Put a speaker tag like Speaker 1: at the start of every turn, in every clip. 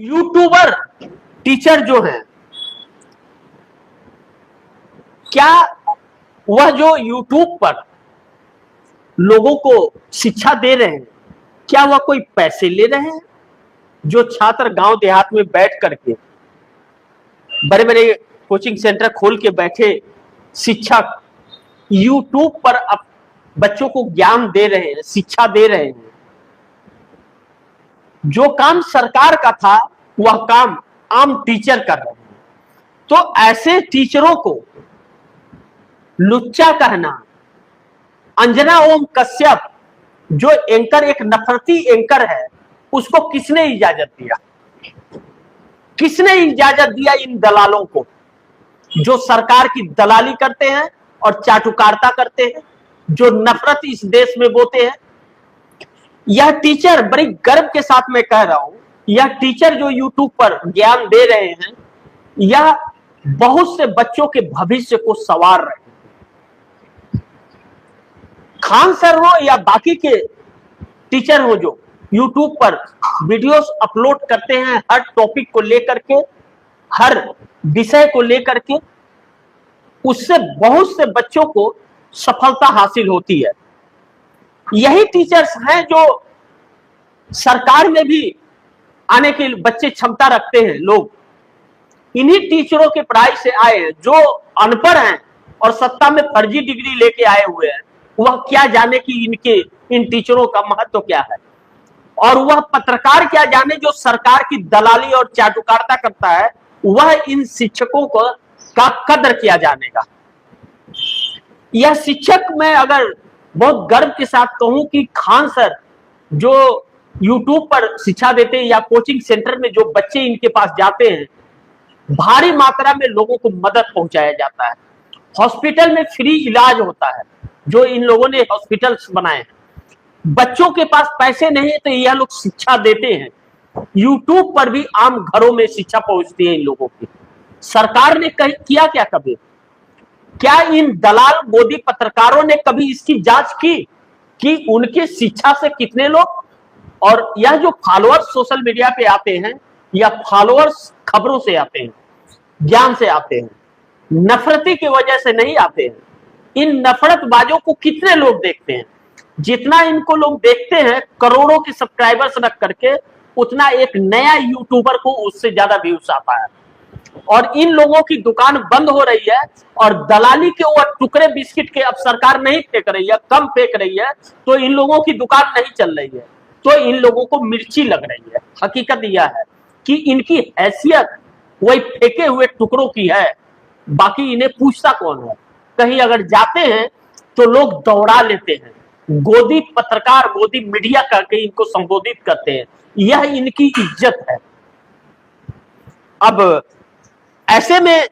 Speaker 1: YouTuber teacher जो हैं, क्या वह जो यूट्यूब पर लोगों को शिक्षा दे रहे हैं, क्या वह कोई पैसे ले रहे हैं? जो छात्र गांव देहात में बैठ करके बड़े बड़े कोचिंग सेंटर खोल के बैठे शिक्षक यूट्यूब पर अब बच्चों को ज्ञान दे रहे हैं, शिक्षा दे रहे हैं। जो काम सरकार का था वह काम आम टीचर कर रहे हैं। तो ऐसे टीचरों को लुच्चा कहना, अंजना ओम कश्यप जो एंकर एक नफरती एंकर है, उसको किसने इजाजत दिया? किसने इजाजत दिया इन दलालों को जो सरकार की दलाली करते हैं और चाटुकारिता करते हैं, जो नफरत इस देश में बोते हैं? यह टीचर, बड़ी गर्व के साथ मैं कह रहा हूं, यह टीचर जो यूट्यूब पर ज्ञान दे रहे हैं, यह बहुत से बच्चों के भविष्य को संवार रहे हैं। खान सर हो या बाकी के टीचर हो जो यूट्यूब पर वीडियोस अपलोड करते हैं हर टॉपिक को लेकर के, हर विषय को लेकर के, उससे बहुत से बच्चों को सफलता हासिल होती है। यही टीचर्स हैं जो सरकार में भी आने के बच्चे क्षमता रखते हैं लोग, इन्हीं टीचरों के पढ़ाई से आए हैं। जो अनपढ़ हैं और सत्ता में फर्जी डिग्री लेके आए हुए हैं, वह क्या जाने कि इन टीचरों का महत्व क्या है, और वह पत्रकार क्या जाने जो सरकार की दलाली और चाटुकारिता करता है, वह इन शिक्षकों को का कदर किया जानेगा। यह शिक्षक, मैं अगर बहुत गर्व के साथ कहूं कि खान सर जो यूट्यूब पर शिक्षा देते हैं या कोचिंग सेंटर में जो बच्चे इनके पास जाते हैं, भारी मात्रा में लोगों को मदद पहुंचाया जाता है। हॉस्पिटल में फ्री इलाज होता है, जो इन लोगों ने हॉस्पिटल्स बनाए हैं। बच्चों के पास पैसे नहीं है तो यह लोग शिक्षा देते हैं। यूट्यूब पर भी आम घरों में शिक्षा पहुंचती है इन लोगों की। सरकार ने किया क्या कभी? क्या इन दलाल मोदी पत्रकारों ने कभी इसकी जांच की कि उनके शिक्षा से कितने लोग, और यह जो फॉलोअर्स सोशल मीडिया पे आते हैं, या फॉलोअर्स खबरों से आते हैं, ज्ञान से आते हैं, नफरती की वजह से नहीं आते हैं। इन नफरतबाजों को कितने लोग देखते हैं? जितना इनको लोग देखते हैं, करोड़ों के सब्सक्राइबर्स रख करके, उतना एक नया यूट्यूबर को उससे ज्यादा व्यूज आता है। और इन लोगों की दुकान बंद हो रही है, और दलाली के वो टुकड़े बिस्किट के अब सरकार नहीं फेंक रही है, कम फेंक रही है, तो इन लोगों की दुकान नहीं चल रही है, तो इन लोगों को मिर्ची लग रही है। हकीकत यह है कि इनकी हैसियत वही फेंके हुए टुकड़ों की है, बाकी इन्हें पूछता कौन है? कहीं अगर जाते हैं तो लोग दौड़ा लेते हैं, गोदी पत्रकार, गोदी मीडिया करके इनको संबोधित करते हैं। यह इनकी इज्जत है। अब ऐसे में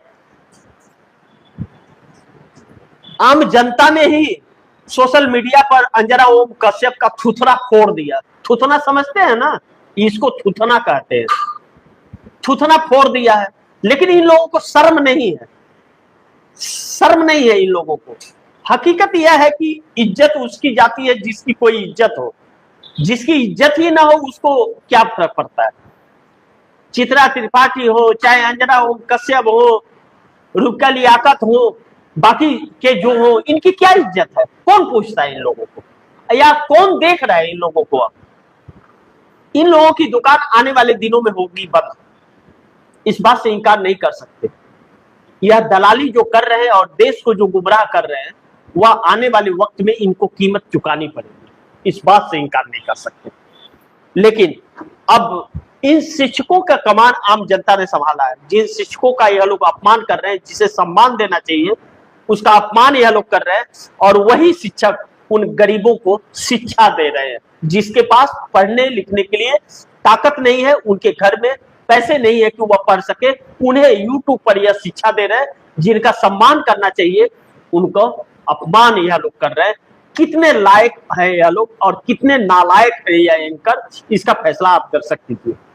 Speaker 1: आम जनता ने ही सोशल मीडिया पर अंजना ओम कश्यप का थुथना फोड़ दिया। थुथना समझते हैं ना, इसको थुथना कहते हैं। थुथना फोड़ दिया है, लेकिन इन लोगों को शर्म नहीं है, शर्म नहीं है इन लोगों को। हकीकत यह है कि इज्जत उसकी जाती है जिसकी कोई इज्जत हो। जिसकी इज्जत ही ना हो उसको क्या फर्क पड़ता है? चित्रा त्रिपाठी हो, चाहे अंजना ओम कश्यप हो, रुपका लियाकत हो, बाकी के जो हो, इनकी क्या इज्जत है? कौन पूछता है इन लोगों को, या कौन देख रहा है इन लोगों को? अब इन लोगों की दुकान आने वाले दिनों में होगी बंद, इस बात से इंकार नहीं कर सकते। यह दलाली जो कर रहे हैं और देश को जो गुमराह कर रहे हैं, वह आने वाले वक्त में इनको कीमत चुकानी पड़ेगी, इस बात से इंकार नहीं कर सकते। लेकिन अब इन शिक्षकों का कमान आम जनता ने संभाला है। जिन शिक्षकों का यह लोग अपमान कर रहे हैं, जिसे सम्मान देना चाहिए, उसका अपमान यह लोग कर रहे हैं, और वही शिक्षक उन गरीबों को शिक्षा दे रहे हैं जिसके पास पढ़ने लिखने के लिए ताकत नहीं है, उनके घर में पैसे नहीं है कि वह पढ़ सके, उन्हें यूट्यूब पर यह शिक्षा दे रहे हैं। जिनका सम्मान करना चाहिए उनको अपमान यह लोग कर रहे हैं। कितने लायक है यह लोग और कितने नालायक है यह एंकर, इसका फैसला आप कर सकते थे।